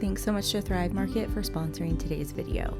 thanks so much to Thrive Market for sponsoring today's video.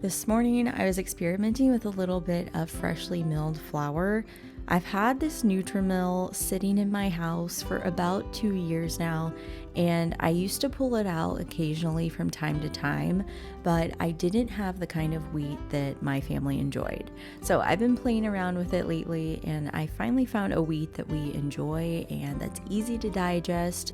This morning I was experimenting with a little bit of freshly milled flour. I've had this Nutrimill sitting in my house for about 2 years now, and I used to pull it out occasionally from time to time, but I didn't have the kind of wheat that my family enjoyed. So I've been playing around with it lately, and I finally found a wheat that we enjoy and that's easy to digest.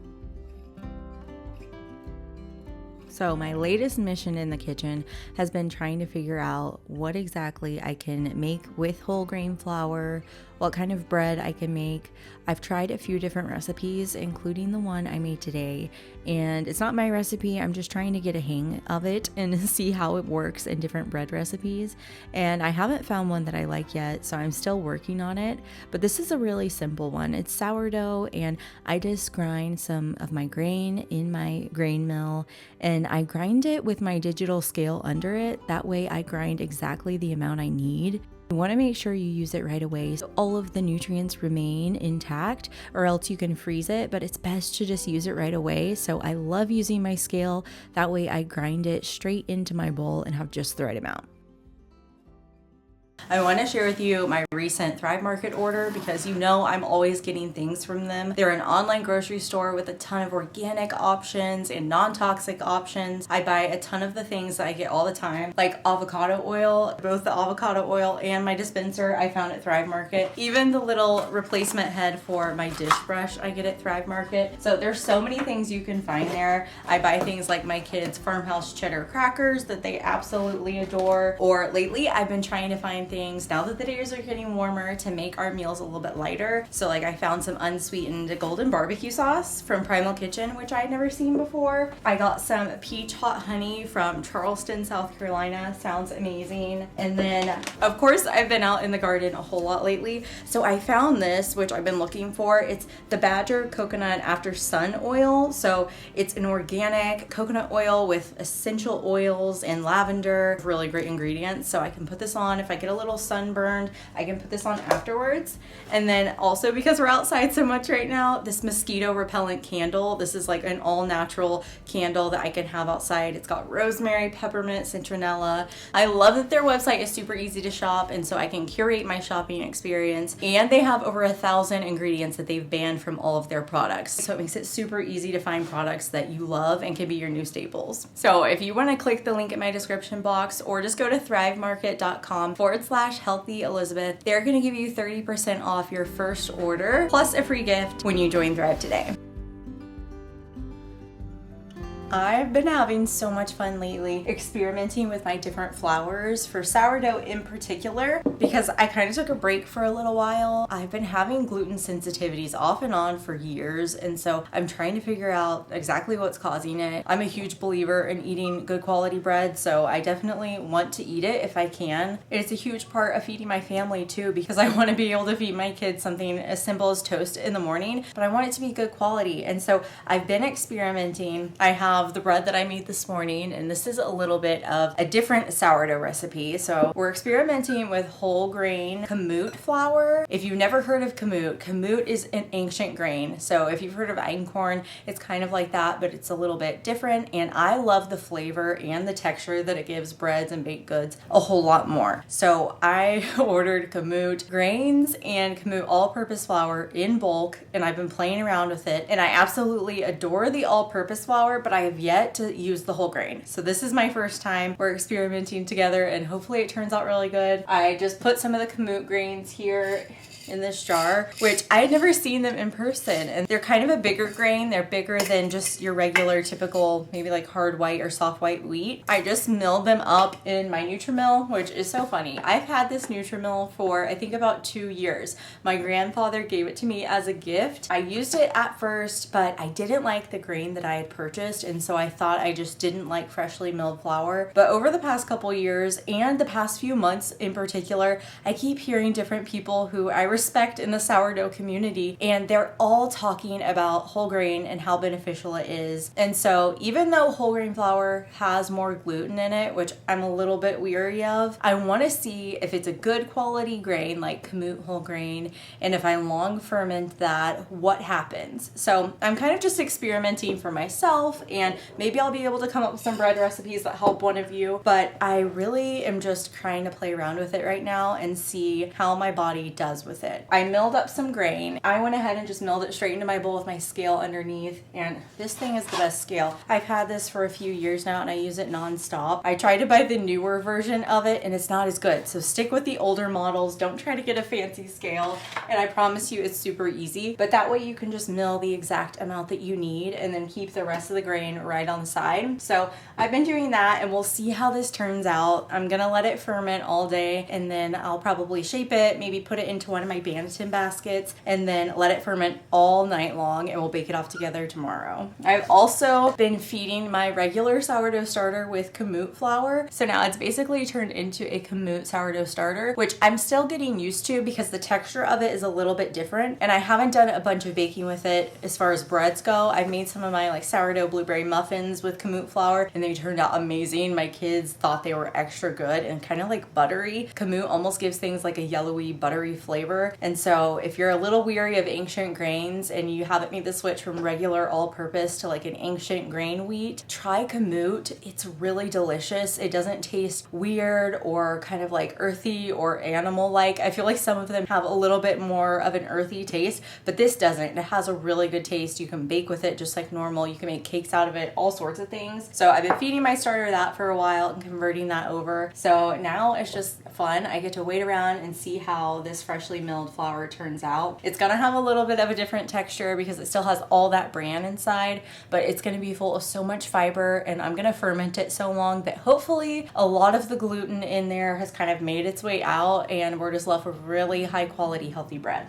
So my latest mission in the kitchen has been trying to figure out what exactly I can make with whole grain flour, what kind of bread I can make. I've tried a few different recipes, including the one I made today, and it's not my recipe. I'm just trying to get a hang of it and see how it works in different bread recipes. And I haven't found one that I like yet, so I'm still working on it. But this is a really simple one. It's sourdough, and I just grind some of my grain in my grain mill, and I grind it with my digital scale under it. That way I grind exactly the amount I need. You want to make sure you use it right away so all of the nutrients remain intact, or else you can freeze it, but it's best to just use it right away. So I love using my scale. That way I grind it straight into my bowl and have just the right amount. I want to share with you my recent Thrive Market order because you know I'm always getting things from them. They're an online grocery store with a ton of organic options and non-toxic options. I buy a ton of the things that I get all the time, like avocado oil. Both the avocado oil and my dispenser I found at Thrive Market. Even the little replacement head for my dish brush I get at Thrive Market. So there's so many things you can find there. I buy things like my kids' farmhouse cheddar crackers that they absolutely adore. Or lately I've been trying to find things now that the days are getting warmer to make our meals a little bit lighter. So like I found some unsweetened golden barbecue sauce from Primal Kitchen, which I had never seen before. I got some peach hot honey from Charleston, South Carolina. Sounds amazing. And then of course I've been out in the garden a whole lot lately. So I found this, which I've been looking for. It's the Badger Coconut After Sun Oil. So it's an organic coconut oil with essential oils and lavender. Really great ingredients. So I can put this on if I get a little sunburned. I can put this on afterwards. And then also, because we're outside so much right now, this mosquito repellent candle. This is like an all natural candle that I can have outside. It's got rosemary, peppermint, citronella. I love that their website is super easy to shop, and so I can curate my shopping experience. And they have over 1,000 ingredients that they've banned from all of their products. So it makes it super easy to find products that you love and can be your new staples. So if you want to click the link in my description box or just go to thrivemarket.com/healthy Elizabeth, they're going to give you 30% off your first order plus a free gift when you join Thrive today. I've been having so much fun lately experimenting with my different flours for sourdough in particular because I kind of took a break for a little while. I've been having gluten sensitivities off and on for years, and so I'm trying to figure out exactly what's causing it. I'm a huge believer in eating good quality bread, so I definitely want to eat it if I can. It's a huge part of feeding my family too because I want to be able to feed my kids something as simple as toast in the morning, but I want it to be good quality. And so I've been experimenting. I have the bread that I made this morning, and this is a little bit of a different sourdough recipe. So we're experimenting with whole grain Kamut flour. If you've never heard of Kamut, Kamut is an ancient grain. So if you've heard of einkorn, it's kind of like that, but it's a little bit different. And I love the flavor and the texture that it gives breads and baked goods a whole lot more. So I ordered Kamut grains and Kamut all-purpose flour in bulk, and I've been playing around with it. And I absolutely adore the all-purpose flour, but I have yet to use the whole grain. So this is my first time we're experimenting together, and hopefully it turns out really good. I just put some of the Kamut grains here in this jar, which I had never seen them in person, and they're kind of a bigger grain. They're bigger than just your regular typical maybe like hard white or soft white wheat. I just milled them up in my Nutrimill, which is so funny. I've had this Nutrimill for I think about 2 years. My grandfather gave it to me as a gift. I used it at first, but I didn't like the grain that I had purchased, and so I thought I just didn't like freshly milled flour. But over the past couple years and the past few months in particular, I keep hearing different people who I respect in the sourdough community, and they're all talking about whole grain and how beneficial it is. And so even though whole grain flour has more gluten in it, which I'm a little bit weary of, I want to see if it's a good quality grain like Kamut whole grain, and if I long ferment that, what happens. So I'm kind of just experimenting for myself, and maybe I'll be able to come up with some bread recipes that help one of you, but I really am just trying to play around with it right now and see how my body does with it. I milled up some grain. I went ahead and just milled it straight into my bowl with my scale underneath, and this thing is the best scale. I've had this for a few years now and I use it non-stop. I tried to buy the newer version of it and it's not as good, so stick with the older models. Don't try to get a fancy scale, and I promise you it's super easy, but that way you can just mill the exact amount that you need and then keep the rest of the grain right on the side. So I've been doing that, and we'll see how this turns out. I'm gonna let it ferment all day, and then I'll probably shape it, maybe put it into one of my Banneton baskets, and then let it ferment all night long, and we'll bake it off together tomorrow. I've also been feeding my regular sourdough starter with Kamut flour, so now it's basically turned into a Kamut sourdough starter, which I'm still getting used to because the texture of it is a little bit different, and I haven't done a bunch of baking with it as far as breads go. I've made some of my like sourdough blueberry muffins with Kamut flour, and they turned out amazing. My kids thought they were extra good and kind of like buttery. Kamut almost gives things like a yellowy buttery flavor, and so if you're a little weary of ancient grains and you haven't made the switch from regular all-purpose to like an ancient grain wheat, try Kamut. It's really delicious. It doesn't taste weird or kind of like earthy or animal-like. I feel like some of them have a little bit more of an earthy taste, but this doesn't. It has a really good taste. You can bake with it just like normal. You can make cakes out of it, all sorts of things. So I've been feeding my starter that for a while and converting that over. So now it's just fun. I get to wait around and see how this freshly milled flour turns out. It's gonna have a little bit of a different texture because it still has all that bran inside, but it's gonna be full of so much fiber, and I'm gonna ferment it so long that hopefully a lot of the gluten in there has kind of made its way out, and we're just left with really high quality healthy bread.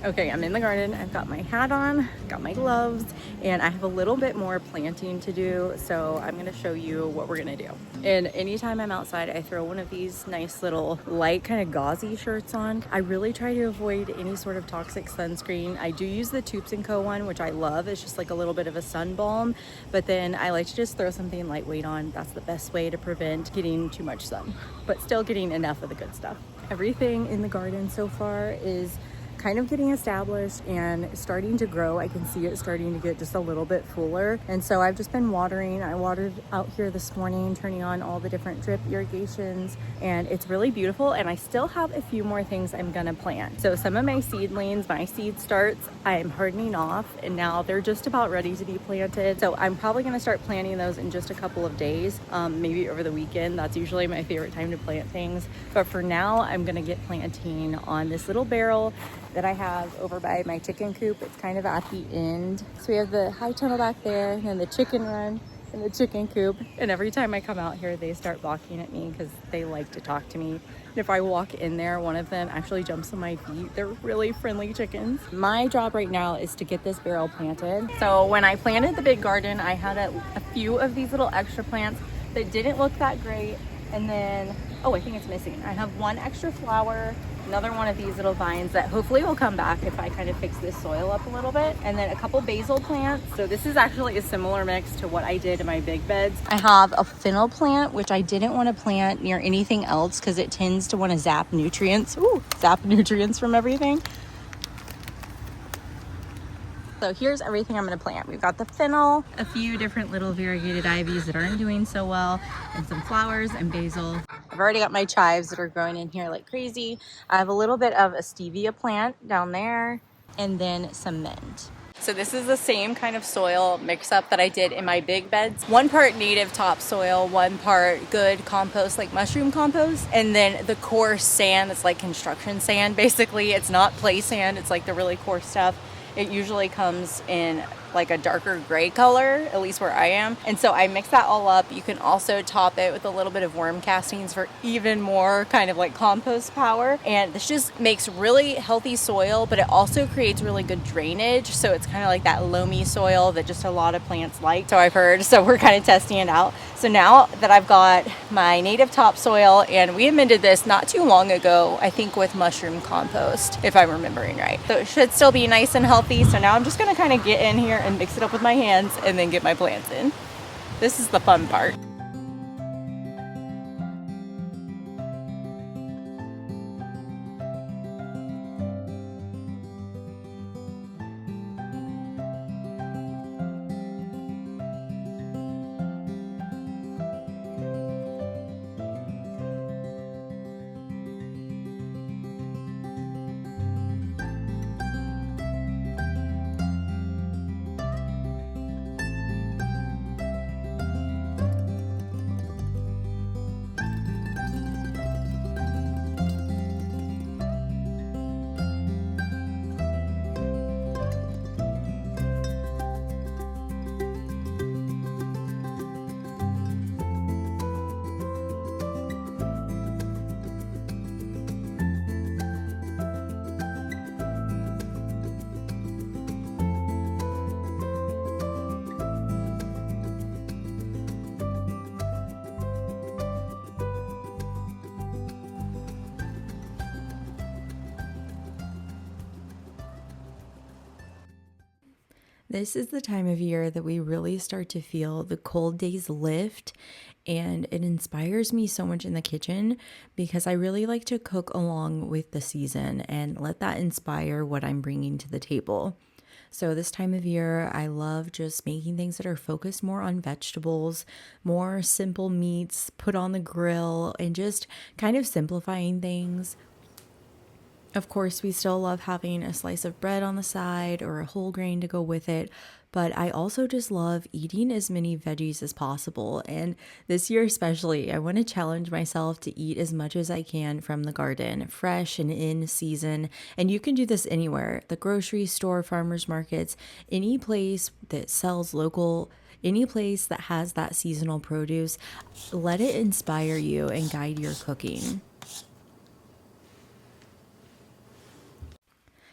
Okay, I'm in the garden. I've got my hat on, got my gloves, and I have a little bit more planting to do, so I'm gonna show you what we're gonna do. And anytime I'm outside, I throw one of these nice little light kind of gauzy shirts on. I really try to avoid any sort of toxic sunscreen. I do use the Tubes & Co one, which I love. It's just like a little bit of a sun balm, but then I like to just throw something lightweight on. That's the best way to prevent getting too much sun, but still getting enough of the good stuff. Everything in the garden so far is kind of getting established and starting to grow. I can see it starting to get just a little bit fuller, and so I've just been watering. I watered out here this morning, turning on all the different drip irrigations, and it's really beautiful. And I still have a few more things I'm gonna plant. So some of my seedlings, my seed starts, I'm hardening off, and now they're just about ready to be planted. So I'm probably gonna start planting those in just a couple of days, maybe over the weekend. That's usually my favorite time to plant things. But for now, I'm gonna get planting on this little barrel that I have over by my chicken coop. It's kind of at the end. So we have the high tunnel back there, and then the chicken run and the chicken coop. And every time I come out here, they start balking at me because they like to talk to me. And if I walk in there, one of them actually jumps on my feet. They're really friendly chickens. My job right now is to get this barrel planted. So when I planted the big garden, I had a few of these little extra plants that didn't look that great. And then, oh, I think it's missing. I have one extra flower, another one of these little vines that hopefully will come back if I kind of fix this soil up a little bit, and then a couple basil plants. So this is actually a similar mix to what I did in my big beds. I have a fennel plant, which I didn't want to plant near anything else because it tends to want to zap nutrients from everything. So here's everything I'm going to plant. We've got the fennel, a few different little variegated ivies that aren't doing so well, and some flowers and basil. I've already got my chives that are growing in here like crazy. I have a little bit of a stevia plant down there, and then some mint. So this is the same kind of soil mix-up that I did in my big beds. 1 part native topsoil, 1 part good compost, like mushroom compost, and then the coarse sand that's like construction sand. Basically, it's not play sand, it's like the really coarse stuff. It usually comes in like a darker gray color, at least where I am. And so I mix that all up. You can also top it with a little bit of worm castings for even more kind of like compost power. And this just makes really healthy soil, but it also creates really good drainage. So it's kind of like that loamy soil that just a lot of plants like. So I've heard, so we're kind of testing it out. So now that I've got my native topsoil, and we amended this not too long ago, I think with mushroom compost, if I'm remembering right. So it should still be nice and healthy. So now I'm just gonna kind of get in here and mix it up with my hands and then get my plants in. This is the fun part. This is the time of year that we really start to feel the cold days lift, and it inspires me so much in the kitchen because I really like to cook along with the season and let that inspire what I'm bringing to the table. So this time of year, I love just making things that are focused more on vegetables, more simple meats put on the grill, and just kind of simplifying things. Of course, we still love having a slice of bread on the side or a whole grain to go with it, but I also just love eating as many veggies as possible. And this year especially, I want to challenge myself to eat as much as I can from the garden, fresh and in season. And you can do this anywhere, the grocery store, farmers markets, any place that sells local, any place that has that seasonal produce. Let it inspire you and guide your cooking.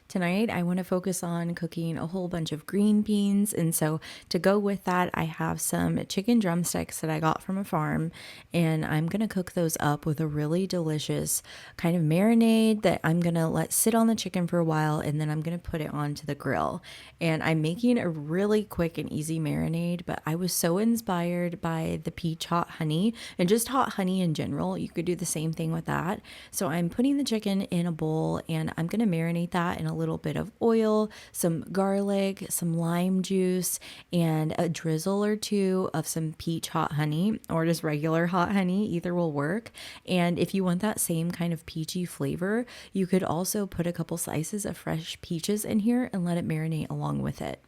Tonight, I want to focus on cooking a whole bunch of green beans. And so to go with that, I have some chicken drumsticks that I got from a farm. And I'm going to cook those up with a really delicious kind of marinade that I'm going to let sit on the chicken for a while. And then I'm going to put it onto the grill. And I'm making a really quick and easy marinade, but I was so inspired by the peach hot honey and just hot honey in general. You could do the same thing with that. So I'm putting the chicken in a bowl and I'm going to marinate that in a little bit of oil, some garlic, some lime juice, and a drizzle or two of some peach hot honey or just regular hot honey. Either will work. And if you want that same kind of peachy flavor, you could also put a couple slices of fresh peaches in here and let it marinate along with it.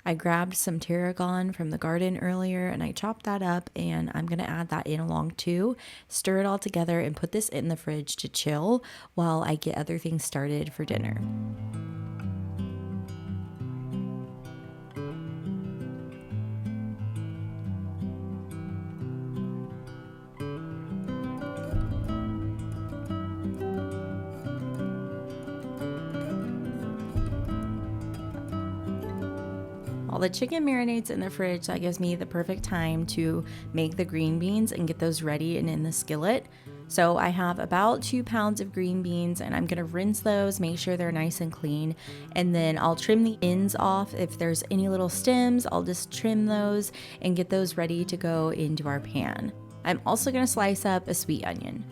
I grabbed some tarragon from the garden earlier and I chopped that up, and I'm going to add that in along too. Stir it all together and put this in the fridge to chill while I get other things started for dinner. While the chicken marinates in the fridge, that gives me the perfect time to make the green beans and get those ready and in the skillet. So I have about 2 pounds of green beans, and I'm gonna rinse those, make sure they're nice and clean, and then I'll trim the ends off. If there's any little stems, I'll just trim those and get those ready to go into our pan. I'm also gonna slice up a sweet onion.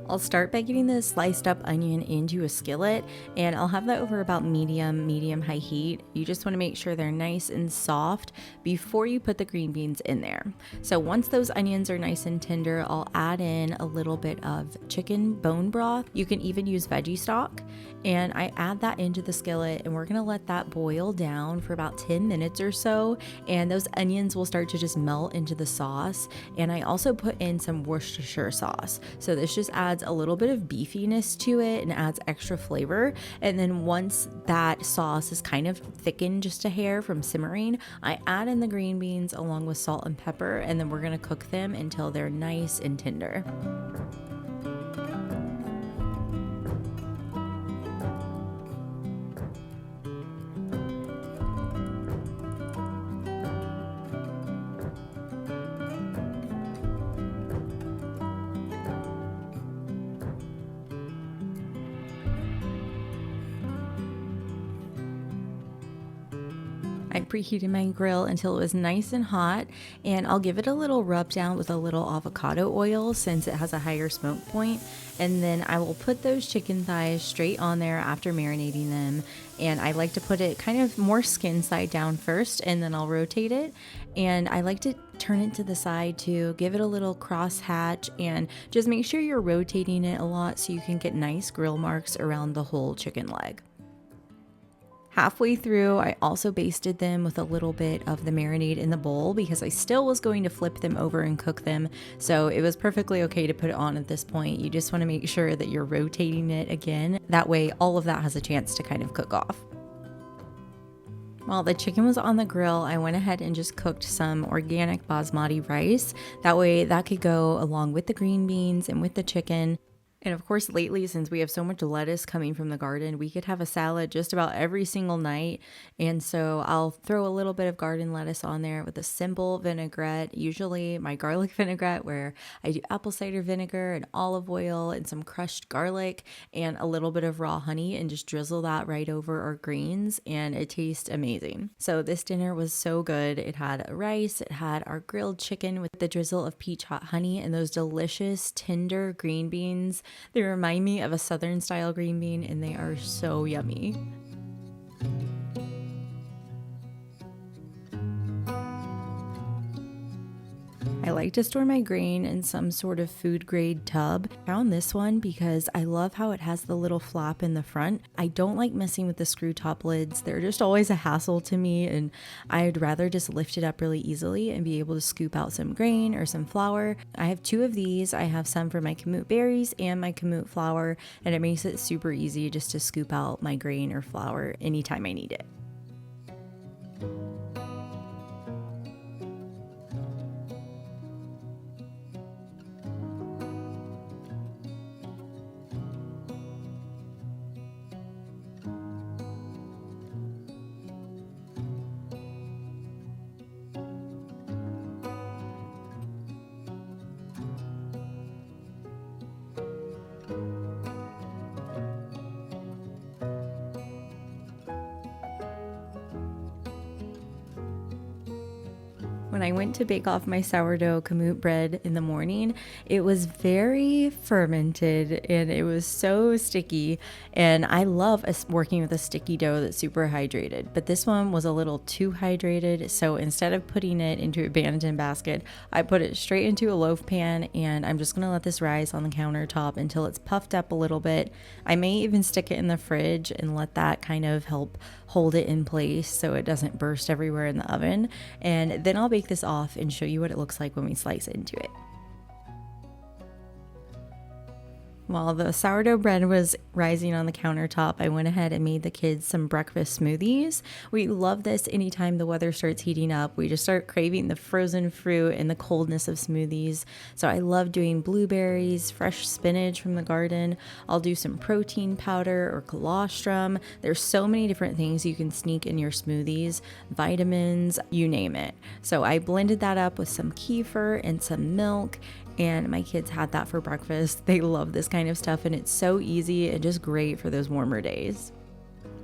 I'll start by getting the sliced up onion into a skillet, and I'll have that over about medium high heat. You just want to make sure they're nice and soft before you put the green beans in there. So once those onions are nice and tender, I'll add in a little bit of chicken bone broth. You can even use veggie stock, and I add that into the skillet, and we're going to let that boil down for about 10 minutes or so, and those onions will start to just melt into the sauce. And I also put in some Worcestershire sauce. So this just adds adds a little bit of beefiness to it and adds extra flavor. And then once that sauce is kind of thickened just a hair from simmering, I add in the green beans along with salt and pepper, and then we're gonna cook them until they're nice and tender. I preheated my grill until it was nice and hot, and I'll give it a little rub down with a little avocado oil since it has a higher smoke point. And then I will put those chicken thighs straight on there after marinating them. And I like to put it kind of more skin side down first, and then I'll rotate it. And I like to turn it to the side to give it a little cross hatch, and just make sure you're rotating it a lot so you can get nice grill marks around the whole chicken leg. Halfway through, I also basted them with a little bit of the marinade in the bowl because I still was going to flip them over and cook them. So it was perfectly okay to put it on at this point. You just want to make sure that you're rotating it again. That way all of that has a chance to kind of cook off. While the chicken was on the grill, I went ahead and just cooked some organic basmati rice. That way that could go along with the green beans and with the chicken. And of course, lately, since we have so much lettuce coming from the garden, we could have a salad just about every single night. And so I'll throw a little bit of garden lettuce on there with a simple vinaigrette, usually my garlic vinaigrette, where I do apple cider vinegar and olive oil and some crushed garlic and a little bit of raw honey, and just drizzle that right over our greens, and it tastes amazing. So this dinner was so good. It had rice, it had our grilled chicken with the drizzle of peach hot honey and those delicious tender green beans. They remind me of a southern style green bean, and they are so yummy. I like to store my grain in some sort of food grade tub. I found this one because I love how it has the little flap in the front. I don't like messing with the screw top lids. They're just always a hassle to me, and I'd rather just lift it up really easily and be able to scoop out some grain or some flour. I have 2 of these. I have some for my Kamut berries and my Kamut flour, and it makes it super easy just to scoop out my grain or flour anytime I need it. When I went to bake off my sourdough Kamut bread in the morning, it was very fermented and it was so sticky, and I love working with a sticky dough that's super hydrated, but this one was a little too hydrated. So instead of putting it into a Banneton basket, I put it straight into a loaf pan, and I'm just gonna let this rise on the countertop until it's puffed up a little bit. I may even stick it in the fridge and let that kind of help hold it in place so it doesn't burst everywhere in the oven, and then I'll bake this off and show you what it looks like when we slice into it. While the sourdough bread was rising on the countertop, I went ahead and made the kids some breakfast smoothies. We love this anytime the weather starts heating up. We just start craving the frozen fruit and the coldness of smoothies. So I love doing blueberries, fresh spinach from the garden. I'll do some protein powder or colostrum. There's so many different things you can sneak in your smoothies, vitamins, you name it. So I blended that up with some kefir and some milk, and my kids had that for breakfast. They love this kind of stuff, and it's so easy and just great for those warmer days.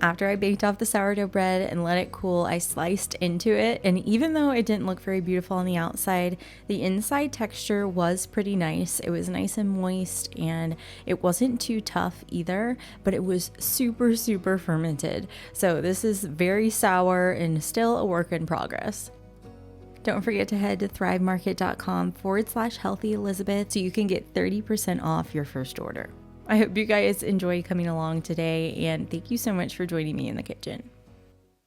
After I baked off the sourdough bread and let it cool, I sliced into it, and even though it didn't look very beautiful on the outside, the inside texture was pretty nice. It was nice and moist, and it wasn't too tough either, but it was super, super fermented. So this is very sour and still a work in progress. Don't forget to head to thrivemarket.com/healthy Elizabeth so you can get 30% off your first order. I hope you guys enjoy coming along today, and thank you so much for joining me in the kitchen.